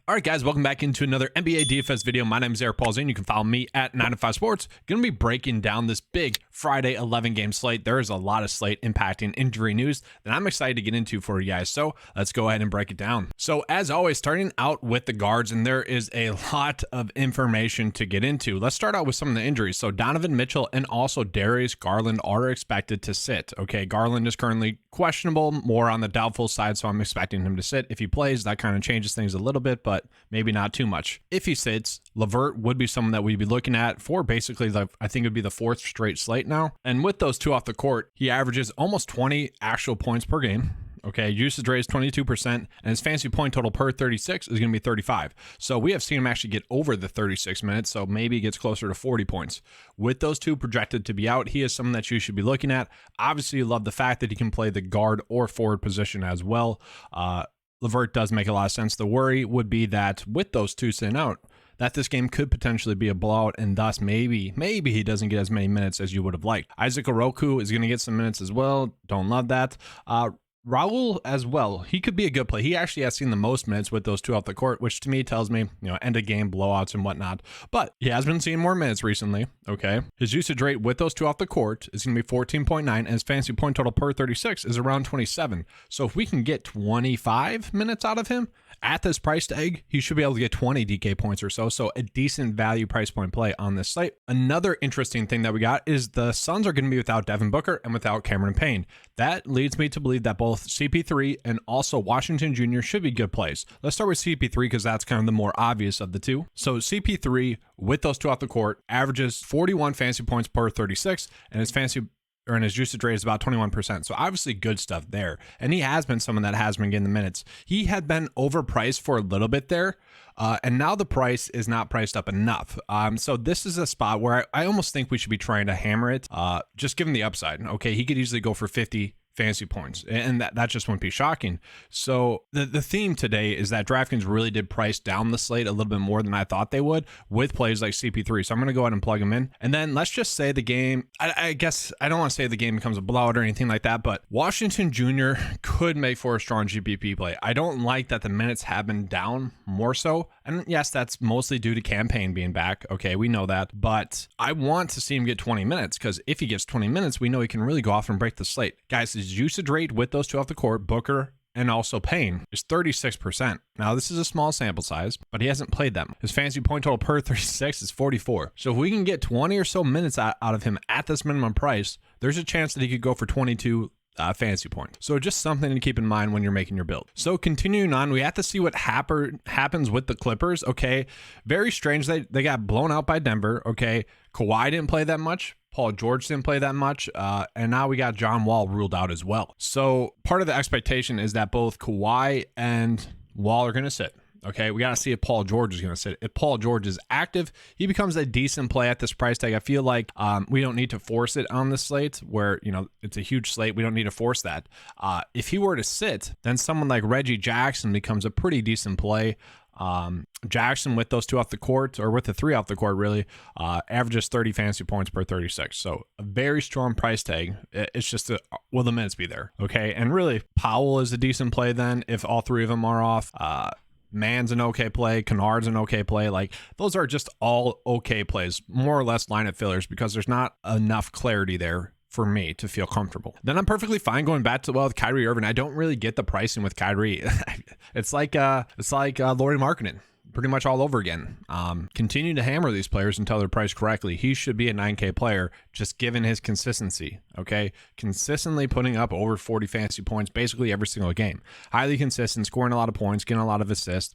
All right, guys, welcome back into another NBA DFS video. My name is Polzin. You can follow me at 9to5 Sports. Going to be breaking down this big Friday 11 game slate. There is a lot of slate impacting injury news that I'm excited to get into for you guys. So let's go ahead and break it down. So as always, starting out with the guards, and there is a lot of information to get into. Let's start out with some of the injuries. So Donovan Mitchell and also Darius Garland are expected to sit. Okay, Garland is currently questionable, more on the doubtful side, so I'm expecting him to sit. If he plays, that kind of changes things a little bit, but maybe not too much. If he sits, LeVert would be someone that we'd be looking at for basically, I think it would be the fourth straight slate now. And with those two off the court, he averages almost 20 actual points per game. Okay, usage rate is 22%, and his fantasy point total per 36 is going to be 35. So we have seen him actually get over the 36 minutes, so maybe he gets closer to 40 points. With those two projected to be out, he is someone that you should be looking at. Obviously, you love the fact that he can play the guard or forward position as well. LeVert does make a lot of sense. The worry would be that with those two sitting out, that this game could potentially be a blowout, and thus maybe he doesn't get as many minutes as you would have liked. Isaac Okoro is going to get some minutes as well. Don't love that. Raul as well, he could be a good play. He actually has seen the most minutes with those two off the court, which to me tells me, end of game blowouts and whatnot. But he has been seeing more minutes recently, okay? His usage rate with those two off the court is going to be 14.9, and his fantasy point total per 36 is around 27. So if we can get 25 minutes out of him at this price tag, he should be able to get 20 DK points or so. So a decent value price point play on this slate. Another interesting thing that we got is the Suns are going to be without Devin Booker and without Cameron Payne. That leads me to believe that both CP3 and also Washington Jr. should be good plays. Let's start with CP3 because that's kind of the more obvious of the two. So CP3 with those two off the court averages 41 fantasy points per 36, and his usage rate is about 21%. So obviously good stuff there. And he has been someone that has been getting the minutes. He had been overpriced for a little bit there. And now the price is not priced up enough. So this is a spot where I almost think we should be trying to hammer it, just given the upside. Okay, he could easily go for 50 fantasy points, and that just wouldn't be shocking. So the theme today is that DraftKings really did price down the slate a little bit more than I thought they would with plays like CP3. So I'm going to go ahead and plug him in. And then let's just say the game, I guess I don't want to say the game becomes a blowout or anything like that, but Washington Jr. could make for a strong GPP play. I don't like that the minutes have been down more so. And yes, that's mostly due to campaign being back. Okay, we know that. But I want to see him get 20 minutes because if he gets 20 minutes, we know he can really go off and break the slate. Guys, his usage rate with those two off the court, Booker and also Payne, is 36%. Now, this is a small sample size, but he hasn't played them. His fantasy point total per 36 is 44. So if we can get 20 or so minutes out of him at this minimum price, there's a chance that he could go for 22 fantasy points. So just something to keep in mind when you're making your build. So continuing on, we have to see what happens with the Clippers. Okay, very strange. They got blown out by Denver. Okay, Kawhi didn't play that much. Paul George didn't play that much. And now we got John Wall ruled out as well. So part of the expectation is that both Kawhi and Wall are going to sit. Okay, we got to see if Paul George is going to sit. If Paul George is active, he becomes a decent play at this price tag. I feel like we don't need to force it on the slate where, it's a huge slate. We don't need to force that. If he were to sit, then someone like Reggie Jackson becomes a pretty decent play. Jackson with those two off the court, or with the three off the court really, averages 30 fantasy points per 36. So a very strong price tag. It's just, will the minutes be there? Okay, and really Powell is a decent play then if all three of them are off. Man's an okay play. Kennard's an okay play. Like, those are just all okay plays, more or less lineup fillers, because there's not enough clarity there for me to feel comfortable. Then I'm perfectly fine going back to with Kyrie Irving. I don't really get the pricing with Kyrie. It's like Lauri Markkanen. Pretty much all over again. Continue to hammer these players until they're priced correctly. He should be a 9K player, just given his consistency. Okay, consistently putting up over 40 fantasy points basically every single game. Highly consistent, scoring a lot of points, getting a lot of assists.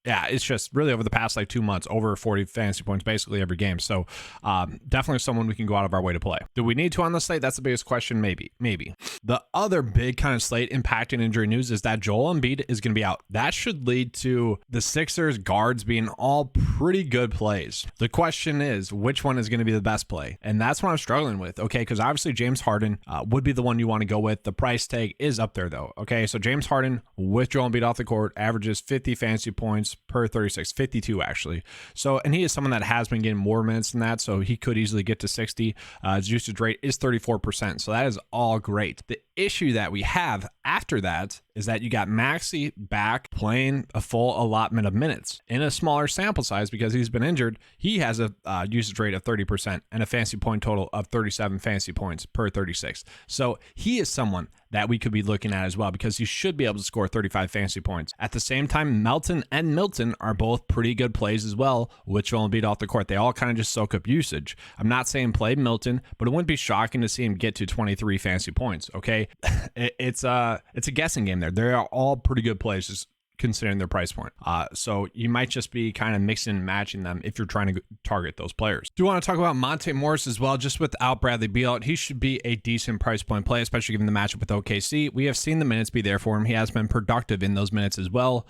It's just really over the past 2 months, over 40 fantasy points basically every game. So definitely someone we can go out of our way to play. Do we need to on the slate? That's the biggest question. Maybe. The other big kind of slate impacting injury news is that Joel Embiid is going to be out. That should lead to the Sixers guards being all pretty good plays. The question is, which one is going to be the best play? And that's what I'm struggling with. Okay, because obviously James Harden would be the one you want to go with. The price tag is up there though. Okay, so James Harden with Joel Embiid off the court averages 50 fantasy points per 36, 52 actually. So, and he is someone that has been getting more minutes than that, so he could easily get to 60. His usage rate is 34%, so that is all great. The issue that we have after that is that you got Maxey back playing a full allotment of minutes in a smaller sample size because he's been injured. He has a usage rate of 30% and a fantasy point total of 37 fantasy points per 36. So he is someone that we could be looking at as well because he should be able to score 35 fantasy points. At the same time, Melton and Milton are both pretty good plays as well, which will beat off the court. They all kind of just soak up usage. I'm not saying play Milton, but it wouldn't be shocking to see him get to 23 fantasy points, okay? It's a guessing game there. They are all pretty good plays, just considering their price point. So you might just be kind of mixing and matching them if you're trying to target those players. Do want to talk about Monte Morris as well. Just without Bradley Beal, he should be a decent price point play, especially given the matchup with OKC. We have seen the minutes be there for him. He has been productive in those minutes as well.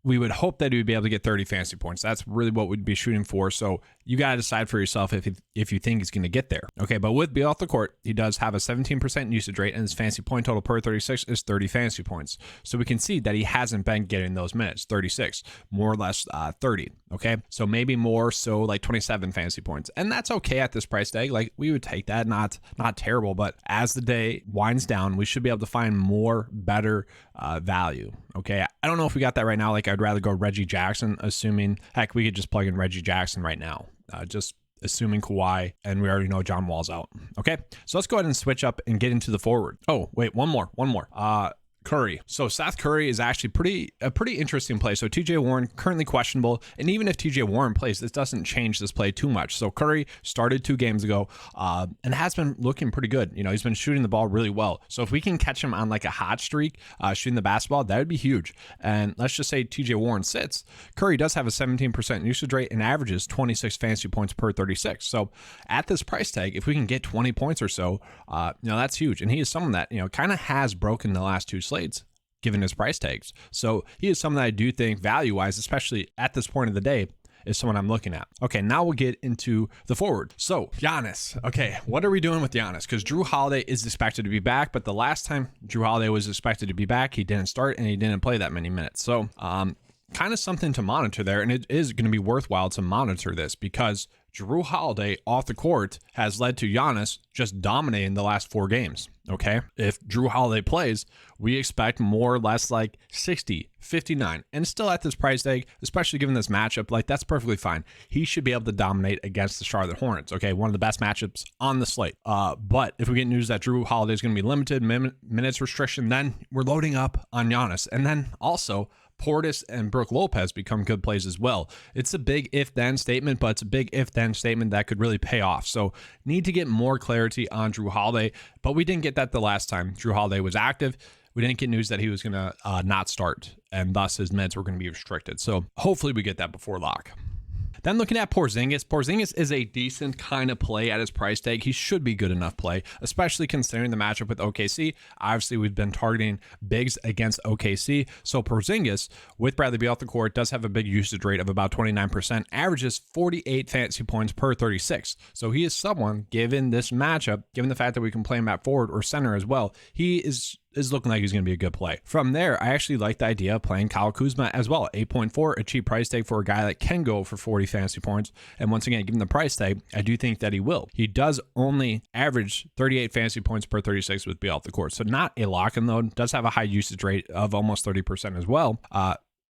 We would hope that he would be able to get 30 fantasy points. That's really what we'd be shooting for. So you got to decide for yourself if you think he's going to get there. Okay, but with Beal off the court, he does have a 17% usage rate, and his fantasy point total per 36 is 30 fantasy points. So we can see that he hasn't been getting those minutes, 36, more or less 30. Okay, so maybe more so like 27 fantasy points, and that's okay at this price tag. Like we would take that, not terrible. But as the day winds down, we should be able to find more better value. Okay, I don't know if we got that right now. Like I'd rather go Reggie Jackson, assuming heck we could just plug in Reggie Jackson right now. Just assuming Kawhi, and we already know John Wall's out. Okay, so let's go ahead and switch up and get into the forward. Oh, wait, one more. Curry. So Seth Curry is actually a pretty interesting play. So TJ Warren currently questionable, and even if TJ Warren plays, this doesn't change this play too much. So Curry started 2 games ago and has been looking pretty good. You know, he's been shooting the ball really well. So if we can catch him on like a hot streak shooting the basketball, that would be huge. And let's just say TJ Warren sits. Curry does have a 17% usage rate and averages 26 fantasy points per 36. So at this price tag, if we can get 20 points or so, that's huge. And he is someone that, kind of has broken the last 2 slates given his price tags. So he is someone that I do think value-wise, especially at this point of the day, is someone I'm looking at. Okay, now we'll get into the forward. So Giannis. Okay, what are we doing with Giannis? Because Drew Holiday is expected to be back, but the last time Drew Holiday was expected to be back, he didn't start and he didn't play that many minutes. So kind of something to monitor there, and it is going to be worthwhile to monitor this because Drew Holiday off the court has led to Giannis just dominating the last 4 games. Okay, if Drew Holiday plays, we expect more or less like 60, 59, and still at this price tag, especially given this matchup, like that's perfectly fine. He should be able to dominate against the Charlotte Hornets. Okay, one of the best matchups on the slate. But if we get news that Drew Holiday is going to be limited minutes restriction, then we're loading up on Giannis, and then also Portis and Brook Lopez become good plays as well. It's a big if-then statement, but it's a big if-then statement that could really pay off. So need to get more clarity on Drew Holiday, but we didn't get that the last time Drew Holiday was active. We didn't get news that he was going to not start, and thus his minutes were going to be restricted. So hopefully we get that before lock. Then looking at Porzingis. Porzingis is a decent kind of play at his price tag. He should be good enough play, especially considering the matchup with OKC. Obviously, we've been targeting bigs against OKC. So Porzingis, with Bradley Beal off the court, does have a big usage rate of about 29%, averages 48 fantasy points per 36. So he is someone, given this matchup, given the fact that we can play him at forward or center as well, he is looking like he's going to be a good play. From there, I actually like the idea of playing Kyle Kuzma as well. 8.4, a cheap price tag for a guy that can go for 40 fantasy points. And once again, given the price tag, I do think that he will. He does only average 38 fantasy points per 36 with Beal off the court. So not a lock and load. Does have a high usage rate of almost 30% as well.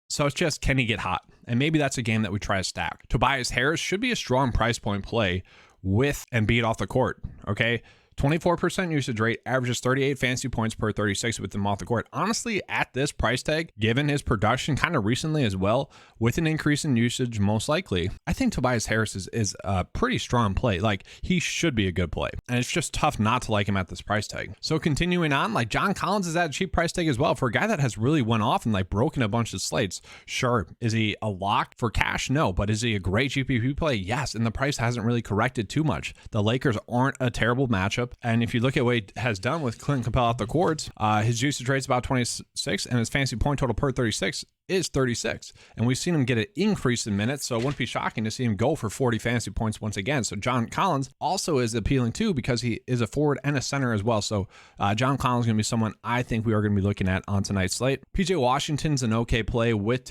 So it's just, can he get hot? And maybe that's a game that we try to stack. Tobias Harris should be a strong price point play with Embiid off the court. Okay. 24% usage rate, averages 38 fantasy points per 36 with him off the court. Honestly, at this price tag, given his production kind of recently as well, with an increase in usage most likely, I think Tobias Harris is a pretty strong play. Like, he should be a good play. And it's just tough not to like him at this price tag. So continuing on, like John Collins is at a cheap price tag as well. For a guy that has really went off and like broken a bunch of slates, sure. Is he a lock for cash? No. But is he a great GPP play? Yes. And the price hasn't really corrected too much. The Lakers aren't a terrible matchup. And if you look at what he has done with Clint Capella off the court, his usage rate is about 26, and his fantasy point total per 36 is 36. And we've seen him get an increase in minutes, so it wouldn't be shocking to see him go for 40 fantasy points once again. So John Collins also is appealing too because he is a forward and a center as well. So John Collins is going to be someone I think we are going to be looking at on tonight's slate. PJ Washington's an okay play with with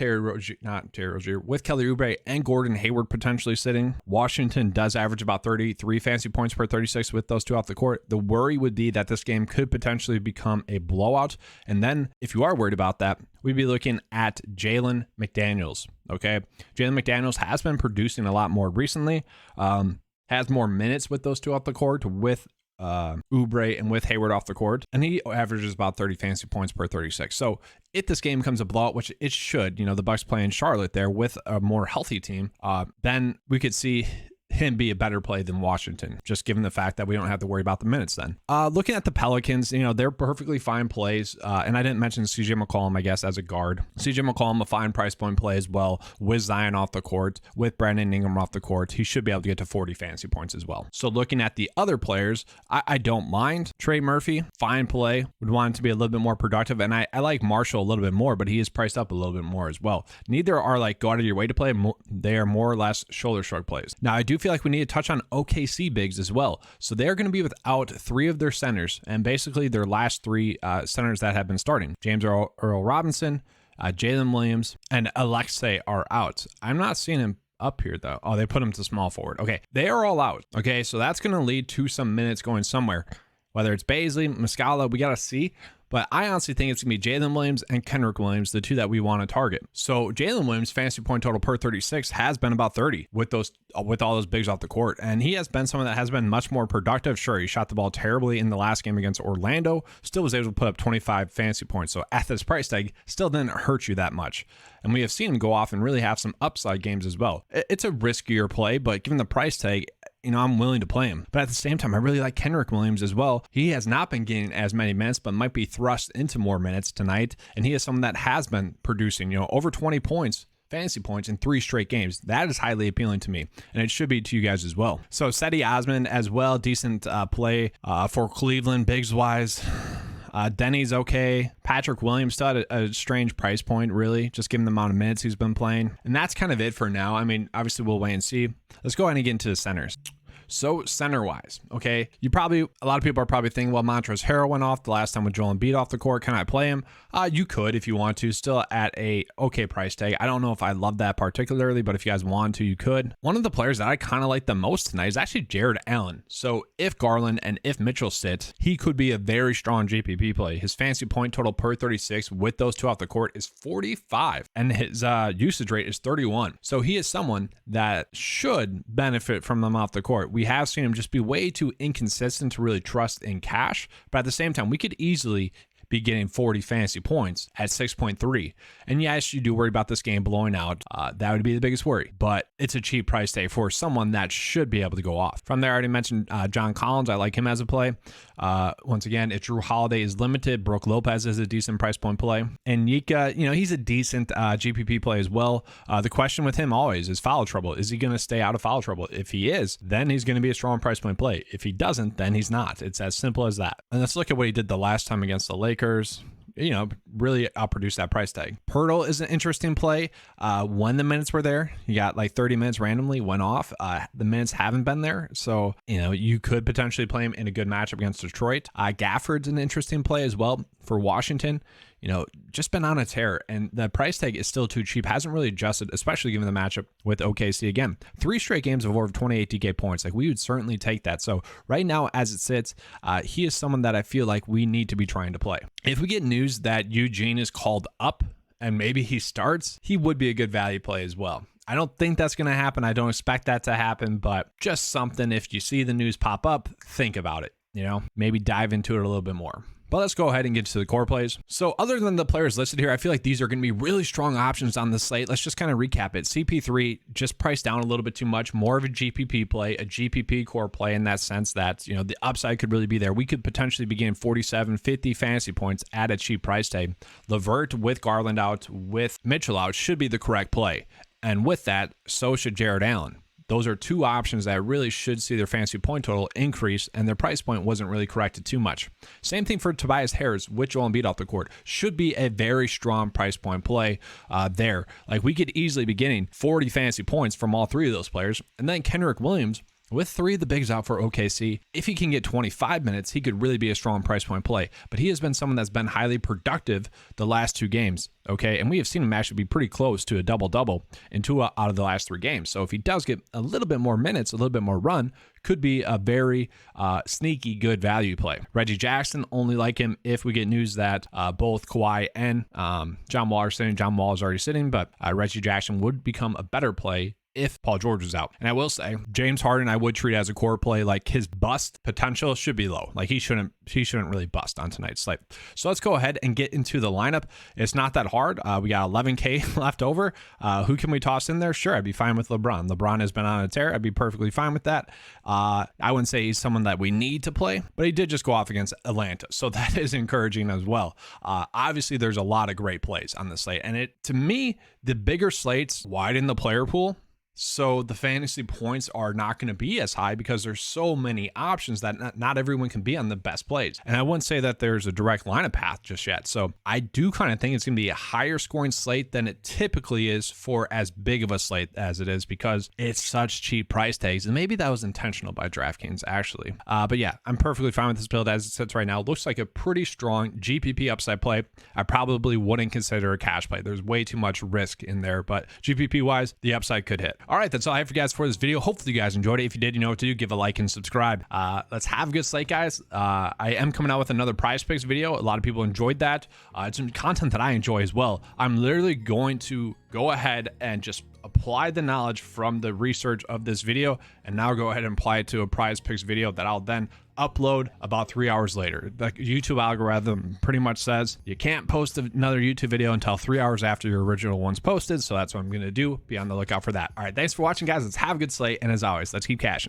Kelly Oubre and Gordon Hayward potentially sitting. Washington does average about 33 fantasy points per 36 with those two off the court. The worry would be that this game could potentially become a blowout. And then if you are worried about that, we'd be looking at Jalen McDaniels. Okay. Jalen McDaniels has been producing a lot more recently, has more minutes with those two off the court with Oubre and with Hayward off the court, and he averages about 30 fantasy points per 36. So if this game comes a blowout, which it should, the Bucks playing Charlotte there with a more healthy team, then we could see him be a better play than Washington, just given the fact that we don't have to worry about the minutes then. Looking at the Pelicans, they're perfectly fine plays. And I didn't mention CJ McCollum, I guess, as a guard. CJ McCollum, a fine price point play as well, with Zion off the court, with Brandon Ingram off the court. He should be able to get to 40 fantasy points as well. So looking at the other players, I don't mind. Trey Murphy, fine play. Would want him to be a little bit more productive. And I like Marshall a little bit more, but he is priced up a little bit more as well. Neither are like go out of your way to play. They are more or less shoulder shrug plays. Now, I do feel like we need to touch on OKC bigs as well. So they're going to be without 3 of their centers, and basically their last 3 centers that have been starting. James Earl Robinson, Jalen Williams, and Alexei are out. I'm not seeing him up here though. Oh, they put him to small forward. Okay, they are all out. Okay, so that's going to lead to some minutes going somewhere. Whether it's Baisley, Muscala, we got to see. But I honestly think it's going to be Jalen Williams and Kenrich Williams, the two that we want to target. So Jalen Williams' fantasy point total per 36 has been about 30 with all those bigs off the court. And he has been someone that has been much more productive. Sure, he shot the ball terribly in the last game against Orlando, still was able to put up 25 fantasy points. So at this price tag, still didn't hurt you that much. And we have seen him go off and really have some upside games as well. It's a riskier play, but given the price tag, I'm willing to play him. But at the same time, I really like Kenrich Williams as well. He has not been getting as many minutes, but might be thrust into more minutes tonight. And he is someone that has been producing, over 20 points, fantasy points in 3 straight games. That is highly appealing to me, and it should be to you guys as well. So Cedi Osman as well, decent play for Cleveland, bigs-wise. Denny's okay. Patrick Williams still had a strange price point, really, just given the amount of minutes he's been playing. And that's kind of it for now. I mean, obviously, we'll wait and see. Let's go ahead and get into the centers. So center-wise, okay, a lot of people are probably thinking, well, Montrezl Harrell went off the last time with Joel Embiid off the court. Can I play him? You could if you want to, still at a okay price tag. I don't know if I love that particularly, but if you guys want to, you could. One of the players that I kind of like the most tonight is actually Jared Allen. So if Garland and if Mitchell sit, he could be a very strong GPP play. His fantasy point total per 36 with those two off the court is 45, and his usage rate is 31. So he is someone that should benefit from them off the court. We have seen him just be way too inconsistent to really trust in cash, but at the same time, we could easily be getting 40 fantasy points at 6.3. And yes, you do worry about this game blowing out. That would be the biggest worry, but it's a cheap price tag for someone that should be able to go off. From there, I already mentioned John Collins. I like him as a play. Once again, if Drew Holiday is limited, Brooke Lopez is a decent price point play. And Yika, he's a decent GPP play as well. The question with him always is foul trouble. Is he going to stay out of foul trouble? If he is, then he's going to be a strong price point play. If he doesn't, then he's not. It's as simple as that. And let's look at what he did the last time against the Lakers. Really outproduced that price tag. Pirtle is an interesting play. When the minutes were there, you got like 30 minutes randomly went off. The minutes haven't been there. So, you could potentially play him in a good matchup against Detroit. Gafford's an interesting play as well for Washington. Just been on a tear, and the price tag is still too cheap. Hasn't really adjusted, especially given the matchup with OKC. Again, 3 straight games of over 28 DK points. Like, we would certainly take that. So right now, as it sits, he is someone that I feel like we need to be trying to play. If we get news that Eugene is called up and maybe he starts, he would be a good value play as well. I don't think that's going to happen. I don't expect that to happen, but just something, if you see the news pop up, think about it. Maybe dive into it a little bit more. But let's go ahead and get to the core plays. So other than the players listed here, I feel like these are going to be really strong options on the slate. Let's just kind of recap it. CP3 just priced down a little bit too much, more of a GPP play, a GPP core play in that sense that, the upside could really be there. We could potentially be getting 47, 50 fantasy points at a cheap price tag. LeVert with Garland out, with Mitchell out should be the correct play. And with that, so should Jared Allen. those are two options that really should see their fantasy point total increase, and their price point wasn't really corrected too much. Same thing for Tobias Harris with Joel Embiid off the court. Should be a very strong price point play there. Like, we could easily be getting 40 fantasy points from all three of those players. And then Kenrich Williams, with three of the bigs out for OKC, if he can get 25 minutes, he could really be a strong price point play. But he has been someone that's been highly productive the last two games, okay? And we have seen him actually be pretty close to a double-double in two out of the last three games. So if he does get a little bit more minutes, a little bit more run, could be a very sneaky good value play. Reggie Jackson, only like him if we get news that both Kawhi and John Wall are sitting. John Wall is already sitting, but Reggie Jackson would become a better play if Paul George was out. And I will say, James Harden, I would treat as a core play. Like, his bust potential should be low. Like, he shouldn't really bust on tonight's slate. So let's go ahead and get into the lineup. It's not that hard. We got 11K left over. Who can we toss in there? Sure, I'd be fine with LeBron. LeBron has been on a tear. I'd be perfectly fine with that. I wouldn't say he's someone that we need to play, but he did just go off against Atlanta. So that is encouraging as well. Obviously, there's a lot of great plays on the slate. And to me, the bigger slates widen the player pool. So the fantasy points are not going to be as high because there's so many options that not everyone can be on the best plays. And I wouldn't say that there's a direct lineup path just yet. So I do kind of think it's going to be a higher scoring slate than it typically is for as big of a slate as it is, because it's such cheap price tags. And maybe that was intentional by DraftKings, actually. But yeah, I'm perfectly fine with this build as it sits right now. It looks like a pretty strong GPP upside play. I probably wouldn't consider a cash play. There's way too much risk in there, but GPP wise, the upside could hit. All right, that's all I have for you guys for this video. Hopefully you guys enjoyed it. If you did, you know what to do. Give a like and subscribe. Let's have a good slate, guys. I am coming out with another Prize Picks video. A lot of people enjoyed that. It's some content that I enjoy as well. I'm literally going to go ahead and just apply the knowledge from the research of this video, and now go ahead and apply it to a Prize Picks video that I'll then upload about 3 hours later. The YouTube algorithm pretty much says you can't post another YouTube video until 3 hours after your original one's posted. So that's what I'm going to do. Be on the lookout for that. All right. Thanks for watching, guys. Let's have a good slate. And as always, let's keep cashing.